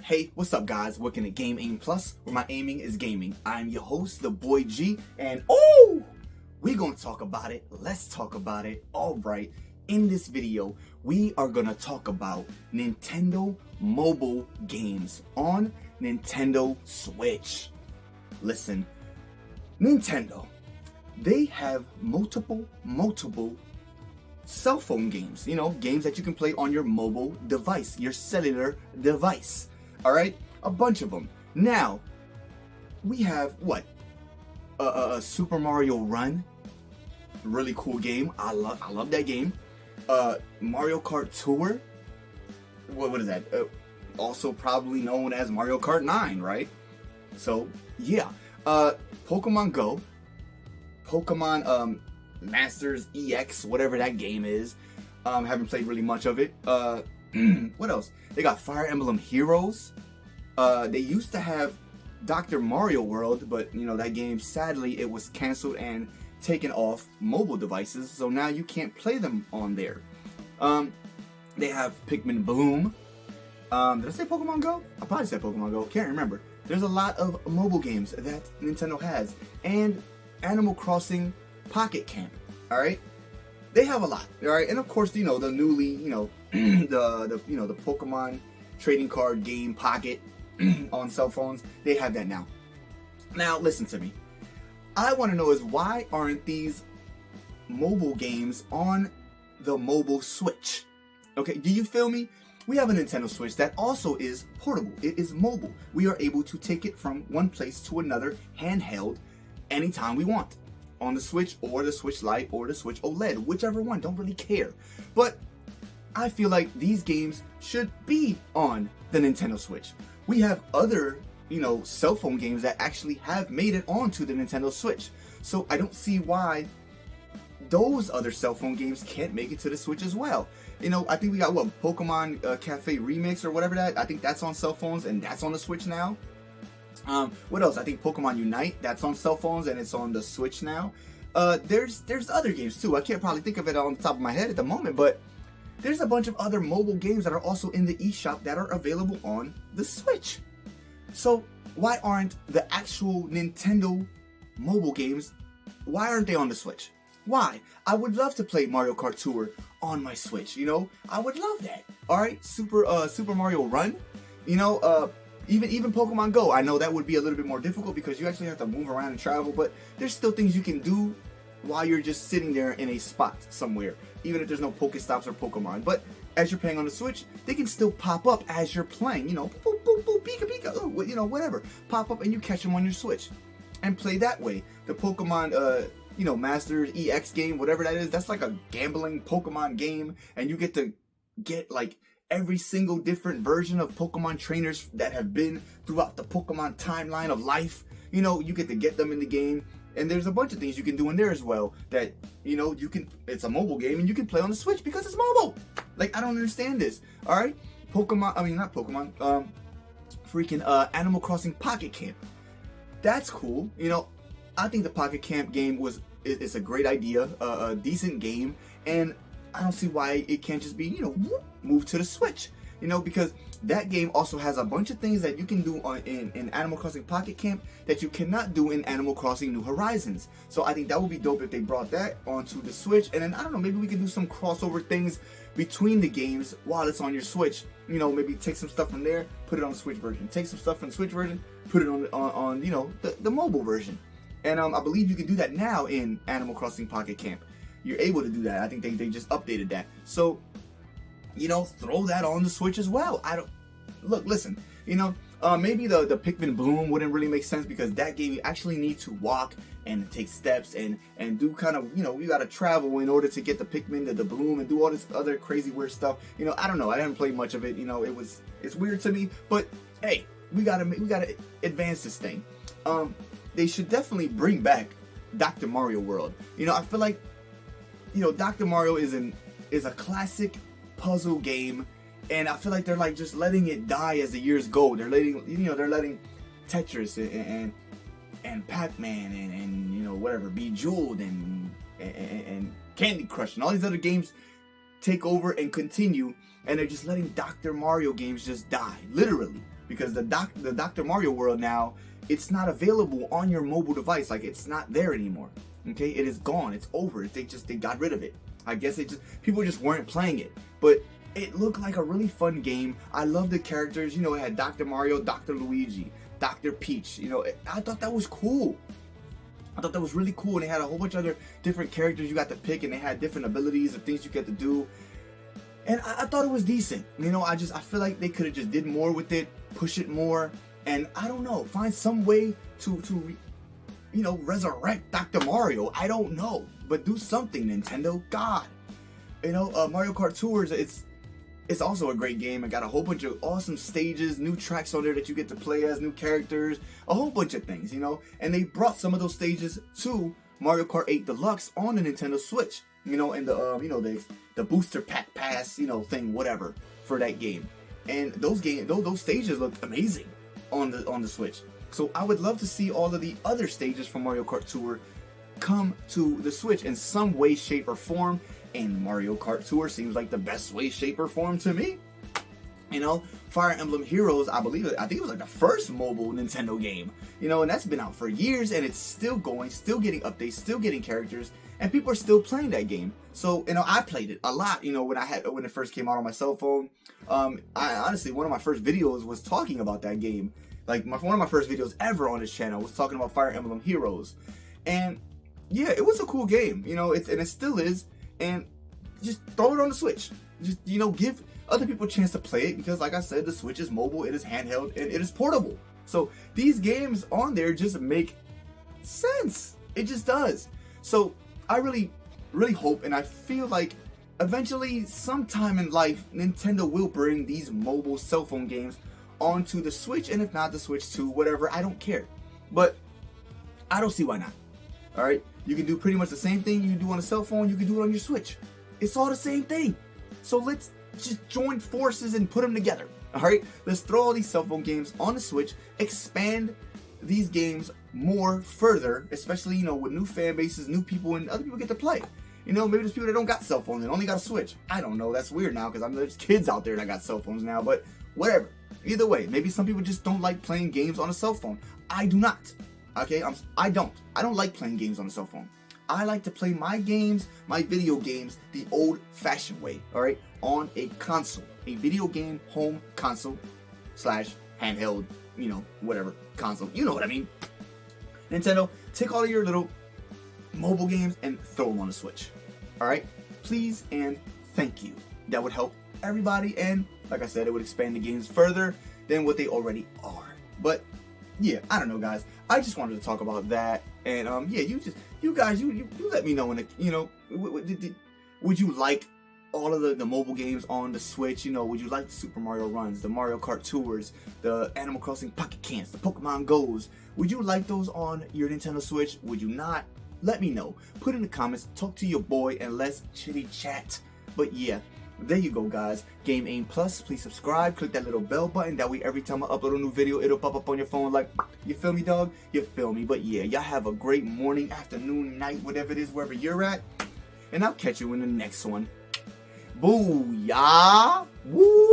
Hey, what's up guys? Welcome to Game Aim Plus, where my aiming is gaming. I'm your host, the boy G, and we're gonna talk about it. Let's talk about it. Alright, in this video, we are gonna talk about Nintendo mobile games on Nintendo Switch. Listen, Nintendo, they have multiple cell phone games, games that you can play on your mobile device, your cellular device. All right, a bunch of them. Now, we have what? Super Mario Run, really cool game. I love that game. Mario Kart Tour. What is that? Also probably known as Mario Kart 9, right? So yeah. Pokemon Go, Pokemon Masters EX, whatever that game is. Haven't played really much of it. What else? They got Fire Emblem Heroes. They used to have Dr. Mario World, but that game, sadly, it was canceled and taken off mobile devices, so now you can't play them on there. They have Pikmin Bloom. Did I say Pokemon Go? I probably said Pokemon Go. Can't remember. There's a lot of mobile games that Nintendo has, and Animal Crossing Pocket Camp. All right, they have a lot. All right, and of course, the newly, the Pokemon trading card game Pocket on cell phones. They have that now. Now, listen to me. I want to know is why aren't these mobile games on the mobile Switch? Okay, do you feel me? We have a Nintendo Switch that also is portable. It is mobile. We are able to take it from one place to another handheld anytime we want. On the Switch or the Switch Lite or the Switch OLED, whichever one, don't really care. But I feel like these games should be on the Nintendo Switch. We have other, cell phone games that actually have made it onto the Nintendo Switch. So I don't see why those other cell phone games can't make it to the Switch as well. I think we got Pokemon Cafe Remix or whatever that. I think that's on cell phones and that's on the Switch now. What else? I think Pokemon Unite, that's on cell phones and it's on the Switch now. There's other games too. I can't probably think of it on the top of my head at the moment, but there's a bunch of other mobile games that are also in the eShop that are available on the Switch. So why aren't the actual Nintendo mobile games, why aren't they on the Switch? Why? I would love to play Mario Kart Tour on my Switch, I would love that. Alright, Super Mario Run, even Pokemon Go. I know that would be a little bit more difficult because you actually have to move around and travel, but there's still things you can do while you're just sitting there in a spot somewhere, even if there's no Pokestops or Pokemon. But as you're playing on the Switch, they can still pop up as you're playing, boop, boop, boop, pika, pika, whatever. Pop up and you catch them on your Switch and play that way. The Pokemon, Masters EX game, whatever that is, that's like a gambling Pokemon game, and you get to get like every single different version of Pokemon trainers that have been throughout the Pokemon timeline of life. You get to get them in the game, and there's a bunch of things you can do in there as well that, you can, it's a mobile game and you can play on the Switch because it's mobile. Like, I don't understand this. All right, Animal Crossing Pocket Camp. That's cool. I think the Pocket Camp game is a great idea, a decent game, and I don't see why it can't just be, moved to the Switch, because that game also has a bunch of things that you can do in Animal Crossing Pocket Camp that you cannot do in Animal Crossing New Horizons. So I think that would be dope if they brought that onto the Switch, and then, I don't know, maybe we can do some crossover things between the games while it's on your Switch. Maybe take some stuff from there, put it on the Switch version. Take some stuff from the Switch version, put it on the mobile version. And I believe you can do that now in Animal Crossing Pocket Camp. You're able to do that. I think they just updated that. So, throw that on the Switch as well. Listen, maybe the Pikmin Bloom wouldn't really make sense because that game you actually need to walk and take steps and do kind of, you got to travel in order to get the Pikmin to the Bloom and do all this other crazy weird stuff. I don't know. I haven't played much of it. It's weird to me, but hey, we gotta advance this thing. They should definitely bring back Dr. Mario World. I feel like, Dr. Mario is a classic puzzle game, and I feel like they're like just letting it die as the years go. They're letting Tetris and Pac-Man and whatever, Bejeweled and Candy Crush and all these other games take over and continue, and they're just letting Dr. Mario games just die, literally, because the Dr. Mario world now, it's not available on your mobile device. Like, it's not there anymore. Okay, it is gone. It's over. They got rid of it. I guess people just weren't playing it, but it looked like a really fun game. I love the characters. You know, it had Dr. Mario, Dr. Luigi, Dr. Peach. You know, I thought that was cool. I thought that was really cool, and they had a whole bunch of other different characters you got to pick, and they had different abilities and things you get to do. And I thought it was decent. You know, I feel like they could have just did more with it, push it more, and I don't know, find some way to you know, resurrect Dr. Mario. I don't know, but do something, Nintendo. God, you know, Mario Kart Tours. It's also a great game. It got a whole bunch of awesome stages, new tracks on there that you get to play as, new characters, a whole bunch of things, you know. And they brought some of those stages to Mario Kart 8 Deluxe on the Nintendo Switch, you know, and the you know, the booster pack pass, you know, thing, whatever, for that game. And those stages look amazing on the Switch. So I would love to see all of the other stages from Mario Kart Tour come to the Switch in some way, shape, or form. And Mario Kart Tour seems like the best way, shape, or form to me. You know, Fire Emblem Heroes, I think it was like the first mobile Nintendo game. You know, and that's been out for years, and it's still going, still getting updates, still getting characters, and people are still playing that game. So, you know, I played it a lot, you know, when it first came out on my cell phone. I honestly, one of my first videos was talking about that game. Like, one of my first videos ever on this channel was talking about Fire Emblem Heroes. And yeah, it was a cool game, you know, and it still is. And just throw it on the Switch. Just, you know, give other people a chance to play it, because like I said, the Switch is mobile, it is handheld, and it is portable. So these games on there just make sense. It just does. So I really, really hope, and I feel like eventually, sometime in life, Nintendo will bring these mobile cell phone games onto the Switch, and if not the Switch 2, whatever, I don't care. But I don't see why not. Alright? You can do pretty much the same thing you do on a cell phone, you can do it on your Switch. It's all the same thing. So let's just join forces and put them together. Alright? Let's throw all these cell phone games on the Switch, expand these games more further, especially, you know, with new fan bases, new people, and other people get to play. You know, maybe there's people that don't got cell phones and only got a Switch. I don't know. That's weird now, because there's kids out there that got cell phones now, but whatever. Either way, maybe some people just don't like playing games on a cell phone. I do not. Okay, I don't like playing games on a cell phone. I like to play my games, my video games, the old-fashioned way, all right, on a console, a video game home console / handheld, you know, whatever console. You know what I mean? Nintendo, take all of your little mobile games and throw them on the Switch. All right, please and thank you. That would help everybody, and like I said, it would expand the games further than what they already are. But yeah, I don't know, guys. I just wanted to talk about that, and yeah, you guys, let me know in the, you know, would you like all of the mobile games on the Switch? You know, would you like the Super Mario Runs, the Mario Kart Tours, the Animal Crossing Pocket Camps, the Pokemon Go's? Would you like those on your Nintendo Switch? Would you not? Let me know. Put in the comments, talk to your boy, and let's chitty chat. But yeah, there you go, guys. Game Aim Plus, please subscribe, click that little bell button, that way every time I upload a new video, it'll pop up on your phone like, you feel me, dog? You feel me? But yeah, y'all have a great morning, afternoon, night, whatever it is, wherever you're at, and I'll catch you in the next one. Booyah! Woo!